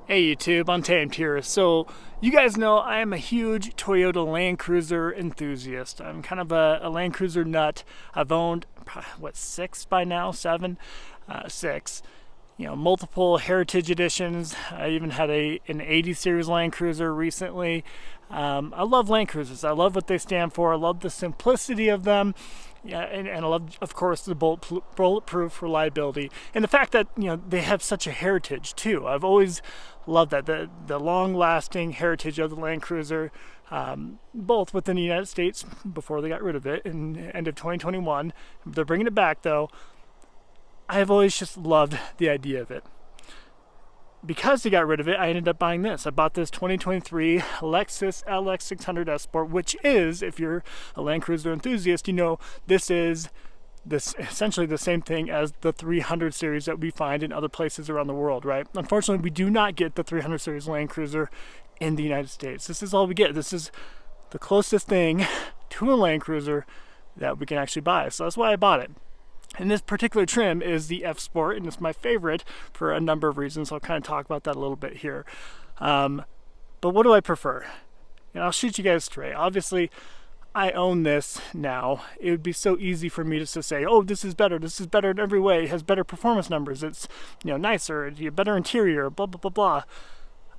Hey YouTube, Untamed here. So you guys know I am a huge Toyota Land Cruiser enthusiast. I'm kind of a Land Cruiser nut. I've owned, what, six by now? Seven? Six. You know, multiple heritage editions. I even had an 80 series Land Cruiser recently. I love Land Cruisers. I love what they stand for. I love the simplicity of them. Yeah, and I love, of course, the bulletproof reliability and the fact that, you know, they have such a heritage too. I've always loved that, the long-lasting heritage of the Land Cruiser, both within the United States before they got rid of it in the end of 2021. They're bringing it back though. I have always just loved the idea of it. Because they got rid of it, I ended up buying this. I bought this 2023 Lexus LX600 Sport, which is, if you're a Land Cruiser enthusiast, you know this is essentially the same thing as the 300 series that we find in other places around the world, right? Unfortunately, we do not get the 300 series Land Cruiser in the United States. This is all we get. This is the closest thing to a Land Cruiser that we can actually buy. So that's why I bought it. And this particular trim is the F Sport, and it's my favorite for a number of reasons. I'll kind of talk about that a little bit here. But what do I prefer? And I'll shoot you guys straight. Obviously, I own this now. It would be so easy for me just to say, oh, this is better in every way. It has better performance numbers. It's, you know, nicer, better interior, blah, blah, blah, blah.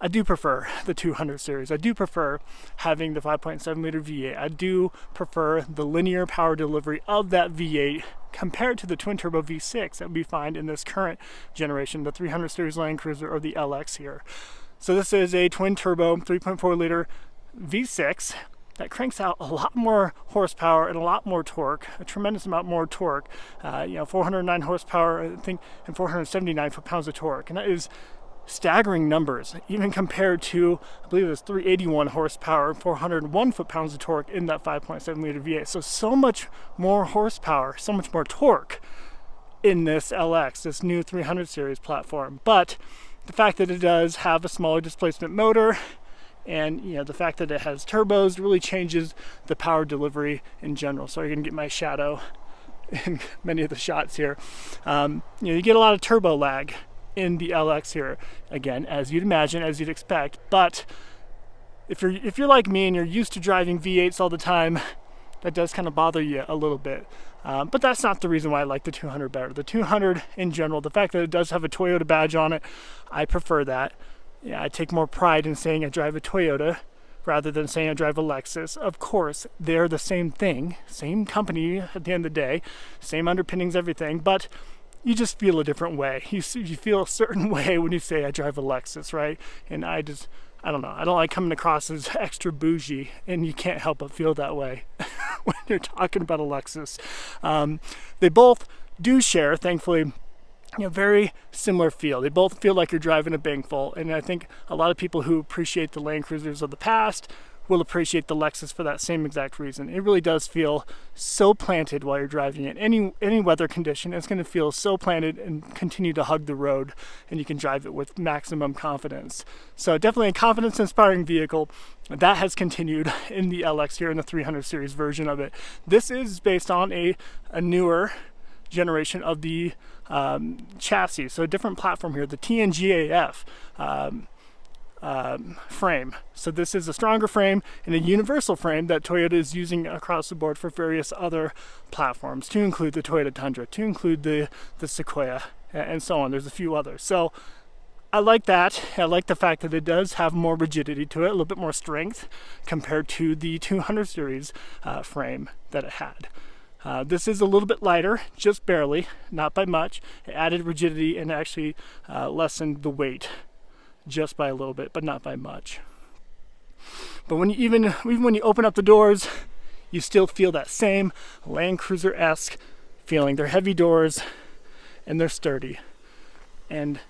I do prefer the 200 series. I do prefer having the 5.7 liter V8. I do prefer the linear power delivery of that V8 compared to the twin turbo V6 that we find in this current generation, the 300 series Land Cruiser or the LX here. So this is a twin turbo 3.4 liter V6 that cranks out a lot more horsepower and a lot more torque, a tremendous amount more torque. 409 horsepower, I think, and 479 foot-pounds of torque. And that is staggering numbers, even compared to, I believe it was 381 horsepower, 401 foot-pounds of torque in that 5.7 liter V8. So much more horsepower, so much more torque in this LX, this new 300 series platform. But the fact that it does have a smaller displacement motor, and the fact that it has turbos really changes the power delivery in general. So you're gonna get my shadow in many of the shots here. You get a lot of turbo lag in the LX here, again, as you'd imagine, as you'd expect. But if you're like me and you're used to driving V8s all the time, that does kind of bother you a little bit. But that's not the reason why I like the 200 better. The 200 in general, the fact that it does have a Toyota badge on it, I prefer that. Yeah, I take more pride in saying I drive a Toyota rather than saying I drive a Lexus. Of course, they're the same thing, same company at the end of the day, same underpinnings, everything, but you just feel a different way. You feel a certain way when you say I drive a Lexus, right? And I don't know. I don't like coming across as extra bougie, and you can't help but feel that way when you're talking about a Lexus. They both do share, thankfully, very similar feel. They both feel like you're driving a bankful, and I think a lot of people who appreciate the Land Cruisers of the past will appreciate the Lexus for that same exact reason. It really does feel so planted while you're driving it. Any weather condition, it's going to feel so planted and continue to hug the road, and you can drive it with maximum confidence. So definitely a confidence-inspiring vehicle. That has continued in the LX here in the 300 series version of it. This is based on a newer generation of the chassis, so a different platform here, the TNGAF frame. So this is a stronger frame and a universal frame that Toyota is using across the board for various other platforms, to include the Toyota Tundra, to include the Sequoia, and so on. There's a few others. So I like that. I like the fact that it does have more rigidity to it, a little bit more strength compared to the 200 series frame that it had. This is a little bit lighter, just barely, not by much. It added rigidity and actually lessened the weight just by a little bit, but not by much. But even when you open up the doors, you still feel that same Land Cruiser-esque feeling. They're heavy doors and they're sturdy. And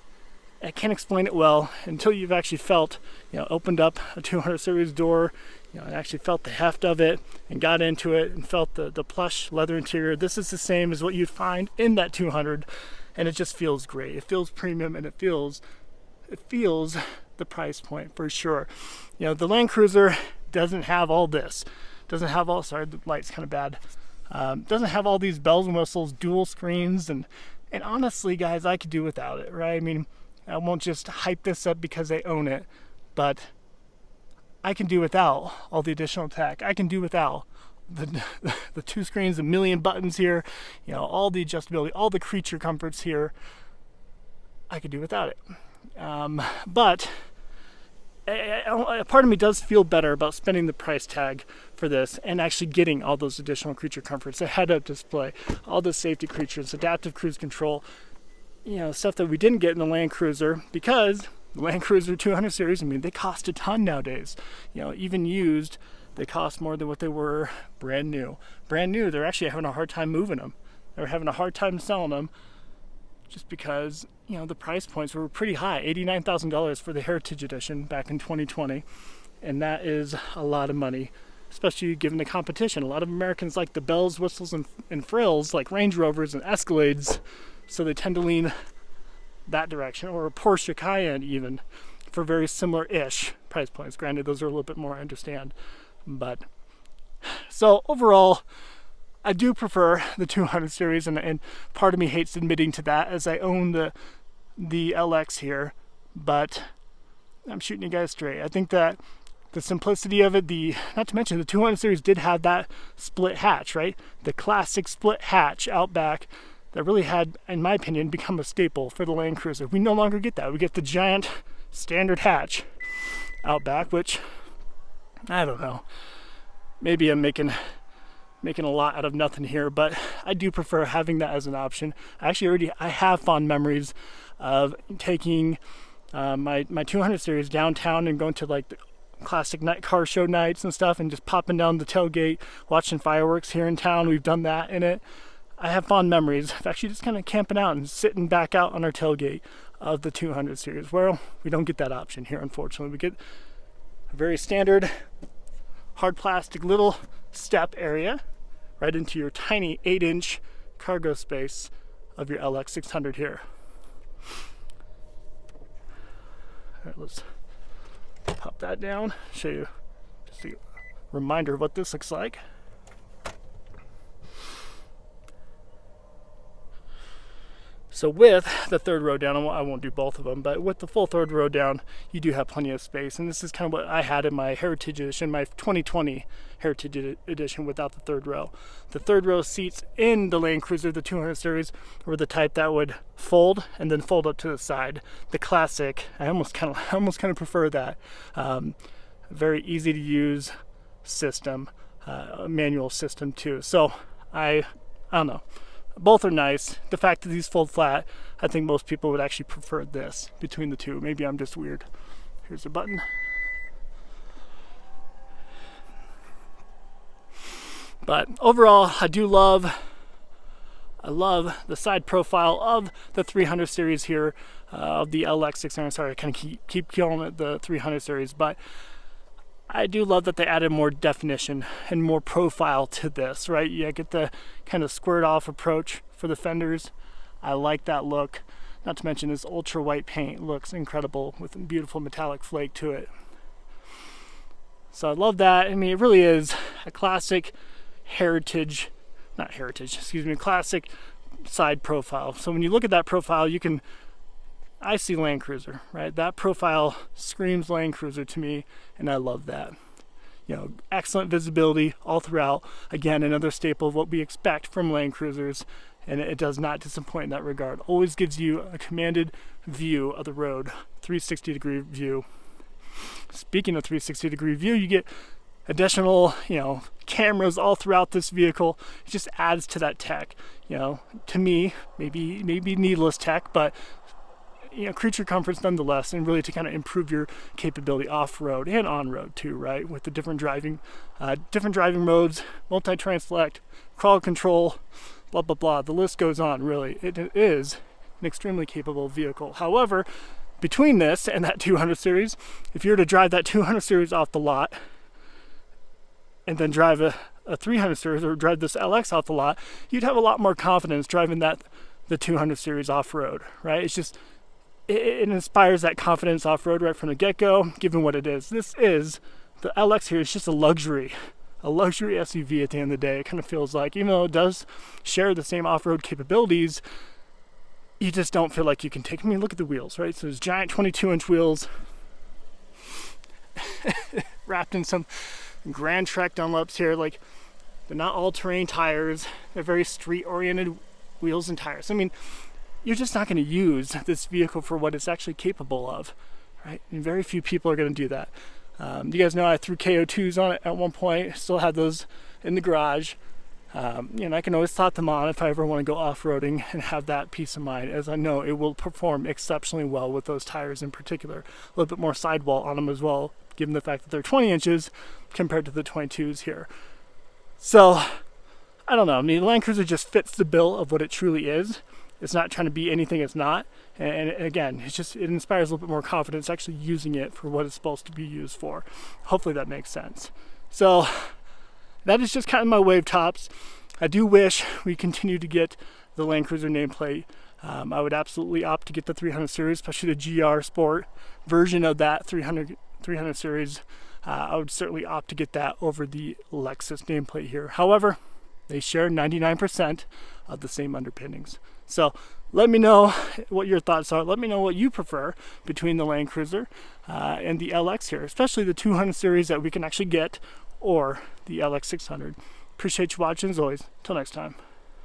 I can't explain it well until you've actually felt, opened up a 200 series door, and actually felt the heft of it and got into it and felt the plush leather interior. This is the same as what you'd find in that 200, and it just feels great. It feels premium, and it feels the price point for sure. The Land Cruiser doesn't have all this. Doesn't have all, sorry, the light's kind of bad. Doesn't have all these bells and whistles, dual screens, and honestly, guys, I could do without it, right? I mean, I won't just hype this up because I own it, but I can do without all the additional tech. I can do without the 2 screens, a million buttons here, you know, all the adjustability, all the creature comforts here. I could do without it. But a part of me does feel better about spending the price tag for this and actually getting all those additional creature comforts, a head-up display, all the safety creatures, adaptive cruise control, you know, stuff that we didn't get in the Land Cruiser, because the Land Cruiser 200 series, I mean, they cost a ton nowadays. You know, even used, they cost more than what they were brand new. Brand new, they're actually having a hard time moving them. They're having a hard time selling them just because, you know, the price points were pretty high. $89,000 for the Heritage Edition back in 2020. And that is a lot of money, especially given the competition. A lot of Americans like the bells, whistles, and frills, like Range Rovers and Escalades, so they tend to lean that direction, or a Porsche Cayenne even, for very similar-ish price points. Granted, those are a little bit more, I understand. But, so overall, I do prefer the 200 series, and part of me hates admitting to that, as I own the LX here, but I'm shooting you guys straight. I think that the simplicity of it, not to mention the 200 series did have that split hatch, right? The classic split hatch out back that really had, in my opinion, become a staple for the Land Cruiser. We no longer get that. We get the giant standard hatch out back, which, I don't know. Maybe I'm making a lot out of nothing here, but I do prefer having that as an option. I have fond memories of taking my 200 series downtown and going to like the classic night car show nights and stuff, and just popping down the tailgate, watching fireworks here in town. We've done that in it. I have fond memories of actually just kind of camping out and sitting back out on our tailgate of the 200 series. Well, we don't get that option here, unfortunately. We get a very standard hard plastic little step area right into your tiny 8-inch cargo space of your LX600 here. All right, let's pop that down, show you just a reminder of what this looks like. So with the third row down, I won't do both of them, but with the full third row down, you do have plenty of space. And this is kind of what I had in my Heritage Edition, my 2020 Heritage Edition without the third row. The third row seats in the Land Cruiser, the 200 series, were the type that would fold and then fold up to the side. The classic, I almost kind of prefer that. Very easy to use system, a manual system too. So I don't know. Both are nice. The fact that these fold flat, I think most people would actually prefer this between the two. Maybe I'm just weird. Here's the button. But overall, I love the side profile of the 300 series here, of the LX600. Sorry, I kind of keep calling it the 300 series, but I do love that they added more definition and more profile to this, right? You get the kind of squared off approach for the fenders. I like that look. Not to mention this ultra white paint looks incredible with a beautiful metallic flake to it. So I love that. I mean, it really is a classic classic side profile. So when you look at that profile, I see Land Cruiser, right? That profile screams Land Cruiser to me, and I love that. You know, excellent visibility all throughout. Again, another staple of what we expect from Land Cruisers, and it does not disappoint in that regard. Always gives you a commanded view of the road, 360-degree view. Speaking of 360-degree view, you get additional, cameras all throughout this vehicle. It just adds to that tech. To me, maybe needless tech, but creature comforts nonetheless, and really to kind of improve your capability off-road and on-road too, right? With the different driving modes, multi-terrain select, crawl control, blah, blah, blah. The list goes on, really. It is an extremely capable vehicle. However, between this and that 200 series, if you were to drive that 200 series off the lot and then drive a 300 series or drive this LX off the lot, you'd have a lot more confidence driving the 200 series off-road, right? It's just, it inspires that confidence off-road right from the get-go, given what it is. The LX here is just a luxury SUV at the end of the day. It kind of feels like, even though it does share the same off-road capabilities, you just don't feel like you can take. I mean, look at the wheels, right? So there's giant 22-inch wheels wrapped in some Grand Trek Dunlops here. Like, they're not all-terrain tires. They're very street-oriented wheels and tires. I mean, you're just not going to use this vehicle for what it's actually capable of, right? And very few people are going to do that. You guys know I threw KO2s on it at one point. Still had those in the garage. You know, I can always slot them on if I ever want to go off-roading and have that peace of mind, as I know it will perform exceptionally well with those tires in particular. A little bit more sidewall on them as well, given the fact that they're 20 inches compared to the 22s here. So, I don't know. I mean, Land Cruiser just fits the bill of what it truly is. It's not trying to be anything it's not. And again, it inspires a little bit more confidence actually using it for what it's supposed to be used for. Hopefully that makes sense. So that is just kind of my wave tops. I do wish we continue to get the Land Cruiser nameplate. I would absolutely opt to get the 300 series, especially the GR Sport version of that 300 series. I would certainly opt to get that over the Lexus nameplate here. However, they share 99% of the same underpinnings. So let me know what your thoughts are. Let me know what you prefer between the Land Cruiser and the LX here, especially the 200 series that we can actually get, or the LX600. Appreciate you watching as always. Till next time.